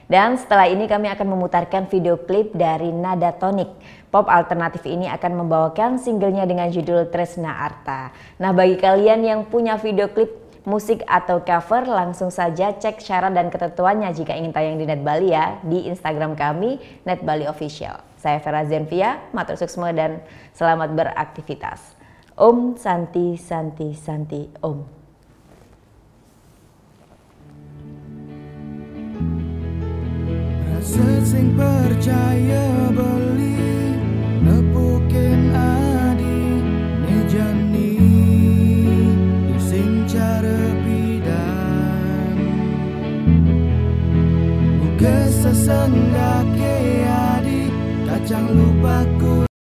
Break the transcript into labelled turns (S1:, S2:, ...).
S1: Dan setelah ini kami akan memutarkan video klip dari Nada Tonic. Pop alternatif ini akan membawakan singlenya dengan judul Tresna Arta. Nah, bagi kalian yang punya video klip musik atau cover, langsung saja cek syarat dan ketentuannya jika ingin tayang di Net Bali ya, di Instagram kami, Net Bali Official. Saya Vera Zenvia, matur suksma dan selamat beraktivitas. Om Santi Santi Santi Om.
S2: Sing percaya beli nepukin adi nejani sing cara bidan buka sesenggake adi kacang lupaku.